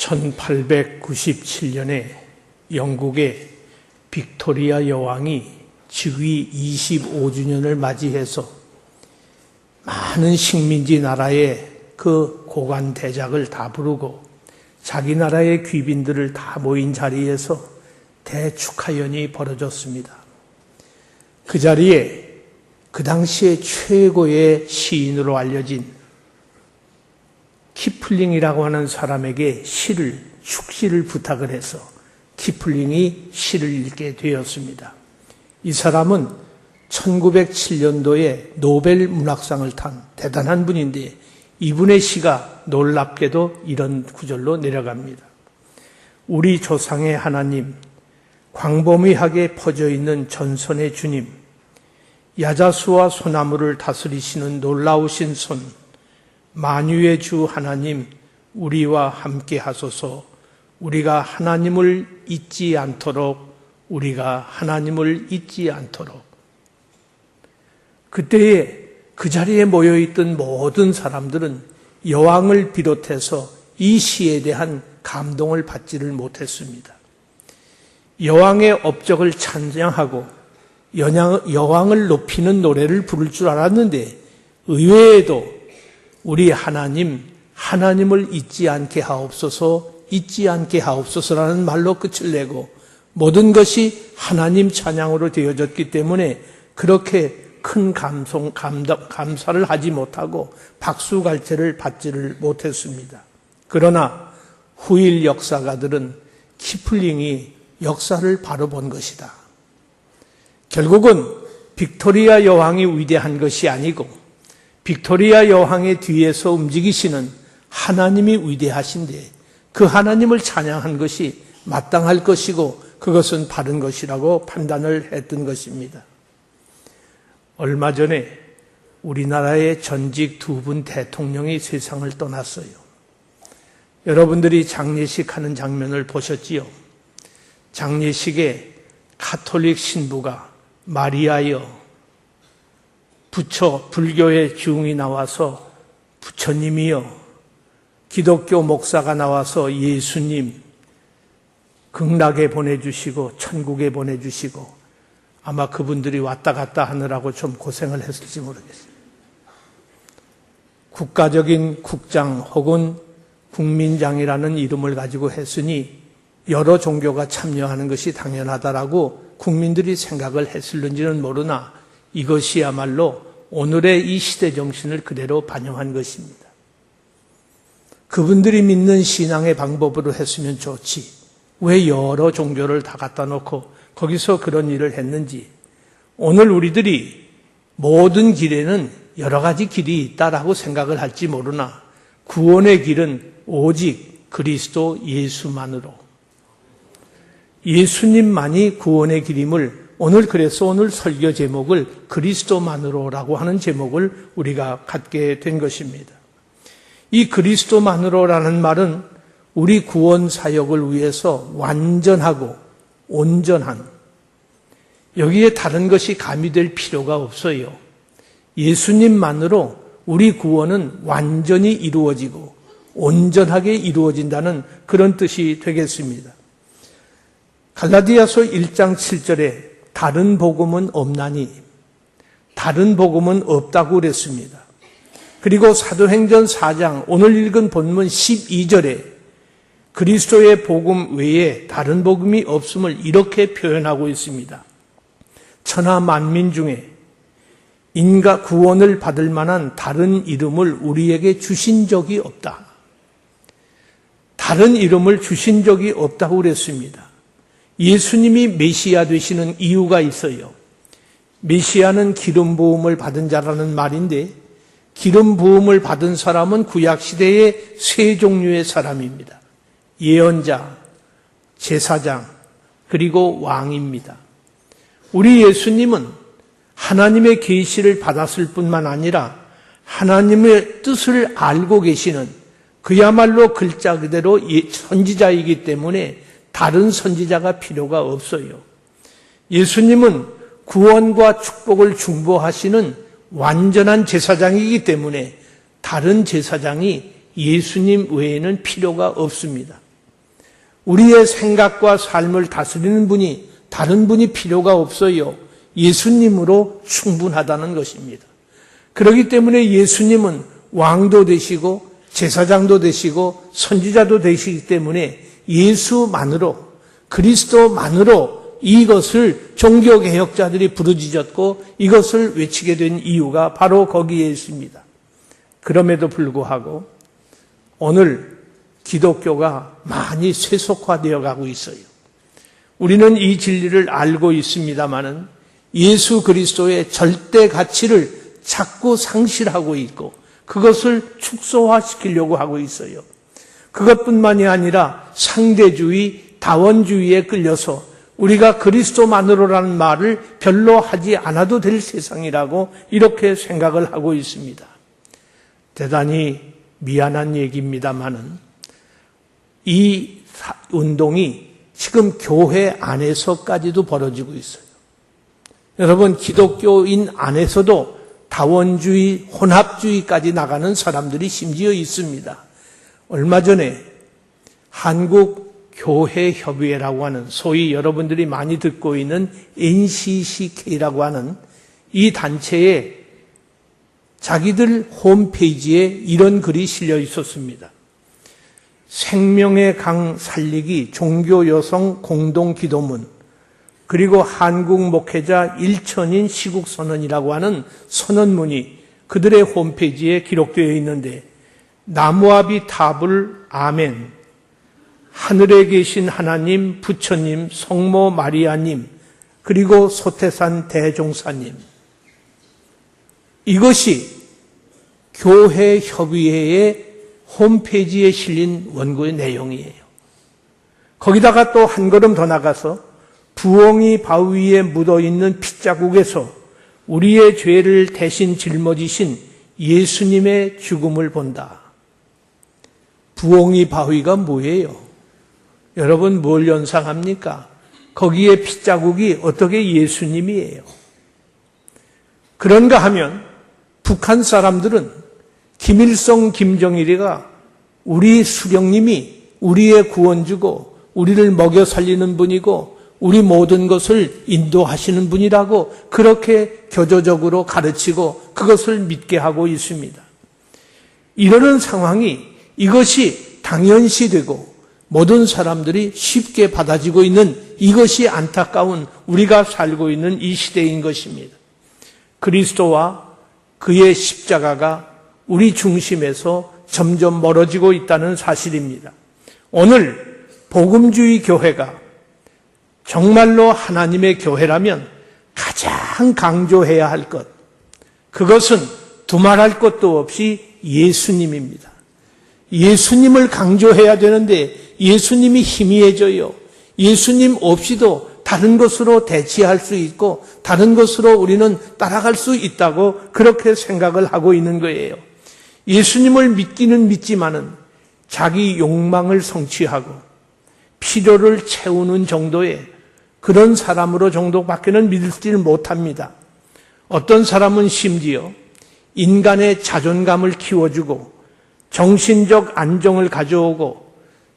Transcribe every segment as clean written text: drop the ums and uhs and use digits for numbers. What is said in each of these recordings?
1897년에 영국의 빅토리아 여왕이 즉위 25주년을 맞이해서 많은 식민지 나라의 그 고관 대작을 다 부르고 자기 나라의 귀빈들을 다 모인 자리에서 대축하연이 벌어졌습니다. 그 자리에 그 당시에 최고의 시인으로 알려진 키플링이라고 하는 사람에게 축시를 부탁을 해서 키플링이 시를 읽게 되었습니다. 이 사람은 1907년도에 노벨 문학상을 탄 대단한 분인데 이분의 시가 놀랍게도 이런 구절로 내려갑니다. 우리 조상의 하나님, 광범위하게 퍼져 있는 전선의 주님, 야자수와 소나무를 다스리시는 놀라우신 손, 만유의 주 하나님, 우리와 함께 하소서. 우리가 하나님을 잊지 않도록, 우리가 하나님을 잊지 않도록. 그때에 그 자리에 모여있던 모든 사람들은 여왕을 비롯해서 이 시에 대한 감동을 받지를 못했습니다. 여왕의 업적을 찬양하고 여왕을 높이는 노래를 부를 줄 알았는데 의외에도 우리 하나님을 잊지 않게 하옵소서, 잊지 않게 하옵소서라는 말로 끝을 내고 모든 것이 하나님 찬양으로 되어졌기 때문에 그렇게 큰 감사를 하지 못하고 박수갈채를 받지를 못했습니다. 그러나 후일 역사가들은 키플링이 역사를 바로 본 것이다. 결국은 빅토리아 여왕이 위대한 것이 아니고 빅토리아 여왕의 뒤에서 움직이시는 하나님이 위대하신데 그 하나님을 찬양한 것이 마땅할 것이고 그것은 바른 것이라고 판단을 했던 것입니다. 얼마 전에 우리나라의 전직 2분 대통령이 세상을 떠났어요. 여러분들이 장례식 하는 장면을 보셨지요? 장례식에 가톨릭 신부가 마리아여, 불교의 중이 나와서 부처님이여, 기독교 목사가 나와서 예수님, 극락에 보내주시고 천국에 보내주시고 아마 그분들이 왔다 갔다 하느라고 좀 고생을 했을지 모르겠어요. 국가적인 국장 혹은 국민장이라는 이름을 가지고 했으니 여러 종교가 참여하는 것이 당연하다라고 국민들이 생각을 했을는지는 모르나 이것이야말로 오늘의 이 시대 정신을 그대로 반영한 것입니다. 그분들이 믿는 신앙의 방법으로 했으면 좋지. 왜 여러 종교를 다 갖다 놓고 거기서 그런 일을 했는지. 오늘 우리들이 모든 길에는 여러 가지 길이 있다라고 생각을 할지 모르나 구원의 길은 오직 그리스도 예수만으로. 예수님만이 구원의 길임을 그래서 오늘 설교 제목을 그리스도만으로라고 하는 제목을 우리가 갖게 된 것입니다. 이 그리스도만으로라는 말은 우리 구원 사역을 위해서 완전하고 온전한, 여기에 다른 것이 가미될 필요가 없어요. 예수님만으로 우리 구원은 완전히 이루어지고 온전하게 이루어진다는 그런 뜻이 되겠습니다. 갈라디아서 1장 7절에 다른 복음은 없나니, 다른 복음은 없다고 그랬습니다. 그리고 사도행전 4장 오늘 읽은 본문 12절에 그리스도의 복음 외에 다른 복음이 없음을 이렇게 표현하고 있습니다. 천하 만민 중에 인간 구원을 받을 만한 다른 이름을 우리에게 주신 적이 없다. 다른 이름을 주신 적이 없다고 그랬습니다. 예수님이 메시아 되시는 이유가 있어요. 메시아는 기름 부음을 받은 자라는 말인데 기름 부음을 받은 사람은 구약시대의 세 종류의 사람입니다. 예언자, 제사장, 그리고 왕입니다. 우리 예수님은 하나님의 계시를 받았을 뿐만 아니라 하나님의 뜻을 알고 계시는 그야말로 글자 그대로 선지자이기 때문에 다른 선지자가 필요가 없어요. 예수님은 구원과 축복을 중보하시는 완전한 제사장이기 때문에 다른 제사장이 예수님 외에는 필요가 없습니다. 우리의 생각과 삶을 다스리는 분이 다른 분이 필요가 없어요. 예수님으로 충분하다는 것입니다. 그렇기 때문에 예수님은 왕도 되시고 제사장도 되시고 선지자도 되시기 때문에 예수만으로, 그리스도만으로 이것을 종교개혁자들이 부르짖었고 이것을 외치게 된 이유가 바로 거기에 있습니다. 그럼에도 불구하고 오늘 기독교가 많이 세속화되어 가고 있어요. 우리는 이 진리를 알고 있습니다마는 예수 그리스도의 절대 가치를 자꾸 상실하고 있고 그것을 축소화시키려고 하고 있어요. 그것뿐만이 아니라 상대주의, 다원주의에 끌려서 우리가 그리스도만으로라는 말을 별로 하지 않아도 될 세상이라고 이렇게 생각을 하고 있습니다. 대단히 미안한 얘기입니다마는 이 운동이 지금 교회 안에서까지도 벌어지고 있어요. 여러분, 기독교인 안에서도 다원주의, 혼합주의까지 나가는 사람들이 심지어 있습니다. 얼마 전에 한국교회협의회라고 하는 소위 여러분들이 많이 듣고 있는 NCCK라고 하는 이 단체에 자기들 홈페이지에 이런 글이 실려 있었습니다. 생명의 강 살리기 종교여성 공동기도문, 그리고 한국 목회자 1천인 시국선언이라고 하는 선언문이 그들의 홈페이지에 기록되어 있는데, 나무아비 타불 아멘, 하늘에 계신 하나님, 부처님, 성모 마리아님, 그리고 소태산 대종사님, 이것이 교회협의회의 홈페이지에 실린 원고의 내용이에요. 거기다가 또 한 걸음 더 나가서 부엉이 바위에 묻어있는 핏자국에서 우리의 죄를 대신 짊어지신 예수님의 죽음을 본다. 부엉이 바위가 뭐예요? 여러분 뭘 연상합니까? 거기에 핏자국이 어떻게 예수님이에요? 그런가 하면 북한 사람들은 김일성, 김정일이가 우리 수령님이 우리의 구원주고 우리를 먹여 살리는 분이고 우리 모든 것을 인도하시는 분이라고 그렇게 교조적으로 가르치고 그것을 믿게 하고 있습니다. 이러는 상황이 이것이 당연시되고 모든 사람들이 쉽게 받아지고 있는 이것이 안타까운 우리가 살고 있는 이 시대인 것입니다. 그리스도와 그의 십자가가 우리 중심에서 점점 멀어지고 있다는 사실입니다. 오늘 복음주의 교회가 정말로 하나님의 교회라면 가장 강조해야 할 것, 그것은 두말할 것도 없이 예수님입니다. 예수님을 강조해야 되는데 예수님이 희미해져요. 예수님 없이도 다른 것으로 대치할 수 있고 다른 것으로 우리는 따라갈 수 있다고 그렇게 생각을 하고 있는 거예요. 예수님을 믿기는 믿지만은 자기 욕망을 성취하고 필요를 채우는 정도의 그런 사람으로 정도밖에는 믿지를 못합니다. 어떤 사람은 심지어 인간의 자존감을 키워주고 정신적 안정을 가져오고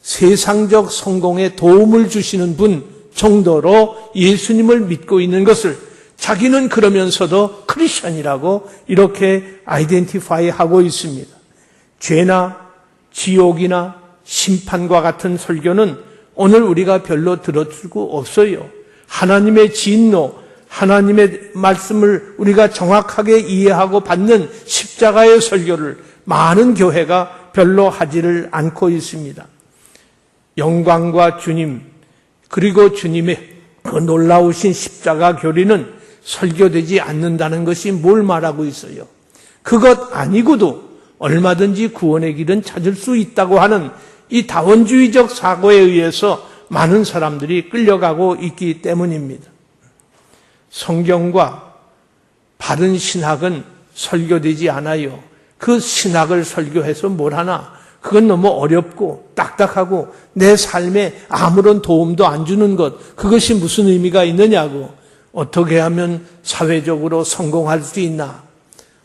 세상적 성공에 도움을 주시는 분 정도로 예수님을 믿고 있는 것을 자기는 그러면서도 크리스천이라고 이렇게 아이덴티파이 하고 있습니다. 죄나 지옥이나 심판과 같은 설교는 오늘 우리가 별로 들어주고 없어요. 하나님의 진노, 하나님의 말씀을 우리가 정확하게 이해하고 받는 십자가의 설교를 많은 교회가 별로 하지를 않고 있습니다. 영광과 주님, 그리고 주님의 그 놀라우신 십자가 교리는 설교되지 않는다는 것이 뭘 말하고 있어요? 그것 아니고도 얼마든지 구원의 길은 찾을 수 있다고 하는 이 다원주의적 사고에 의해서 많은 사람들이 끌려가고 있기 때문입니다. 성경과 바른 신학은 설교되지 않아요. 그 신학을 설교해서 뭘 하나? 그건 너무 어렵고 딱딱하고 내 삶에 아무런 도움도 안 주는 것, 그것이 무슨 의미가 있느냐고. 어떻게 하면 사회적으로 성공할 수 있나?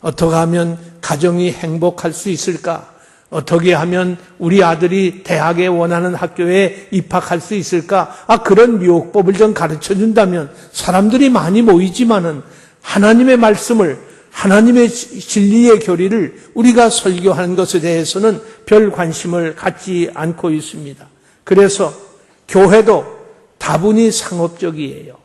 어떻게 하면 가정이 행복할 수 있을까? 어떻게 하면 우리 아들이 대학에 원하는 학교에 입학할 수 있을까? 그런 유혹법을 좀 가르쳐 준다면 사람들이 많이 모이지만은 하나님의 말씀을, 하나님의 진리의 교리를 우리가 설교하는 것에 대해서는 별 관심을 갖지 않고 있습니다. 그래서 교회도 다분히 상업적이에요.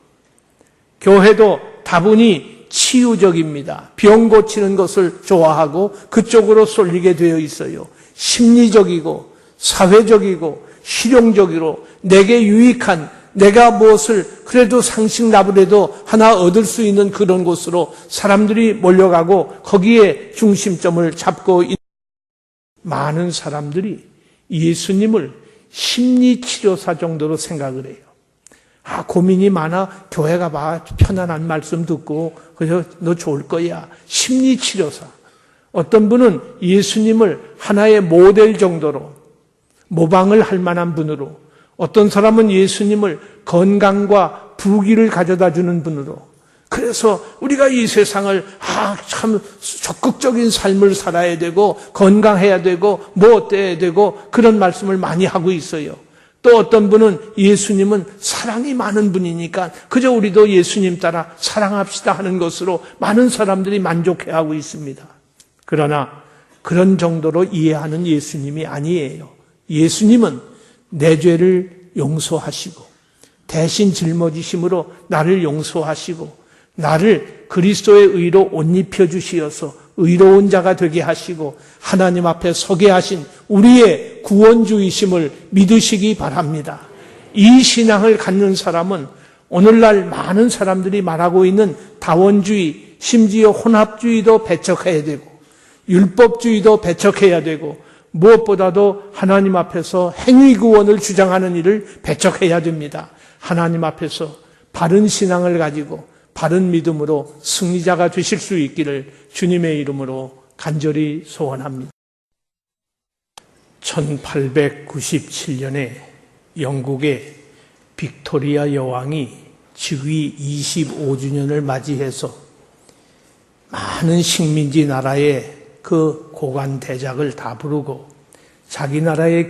교회도 다분히 치유적입니다. 병 고치는 것을 좋아하고 그쪽으로 쏠리게 되어 있어요. 심리적이고 사회적이고 실용적으로 내게 유익한, 내가 무엇을 그래도 상식나부래도 하나 얻을 수 있는 그런 곳으로 사람들이 몰려가고 거기에 중심점을 잡고 있는 많은 사람들이 예수님을 심리치료사 정도로 생각을 해요. 고민이 많아 교회 가봐 편안한 말씀 듣고 그래서 너 좋을 거야. 심리치료사. 어떤 분은 예수님을 하나의 모델 정도로 모방을 할 만한 분으로, 어떤 사람은 예수님을 건강과 부귀를 가져다 주는 분으로, 그래서 우리가 이 세상을 참 적극적인 삶을 살아야 되고 건강해야 되고 뭐 어때야 되고 그런 말씀을 많이 하고 있어요. 또 어떤 분은 예수님은 사랑이 많은 분이니까 그저 우리도 예수님 따라 사랑합시다 하는 것으로 많은 사람들이 만족해하고 있습니다. 그러나 그런 정도로 이해하는 예수님이 아니에요. 예수님은 내 죄를 용서하시고 대신 짊어지심으로 나를 용서하시고 나를 그리스도의 의로 옷 입혀주시어서 의로운 자가 되게 하시고 하나님 앞에 서게 하신 우리의 구원주이심을 믿으시기 바랍니다. 이 신앙을 갖는 사람은 오늘날 많은 사람들이 말하고 있는 다원주의, 심지어 혼합주의도 배척해야 되고 율법주의도 배척해야 되고 무엇보다도 하나님 앞에서 행위구원을 주장하는 일을 배척해야 됩니다. 하나님 앞에서 바른 신앙을 가지고 바른 믿음으로 승리자가 되실 수 있기를 주님의 이름으로 간절히 소원합니다. 1897년에 영국의 빅토리아 여왕이 즉위 25주년을 맞이해서 많은 식민지 나라의 그 고관 대작을 다 부르고 자기 나라의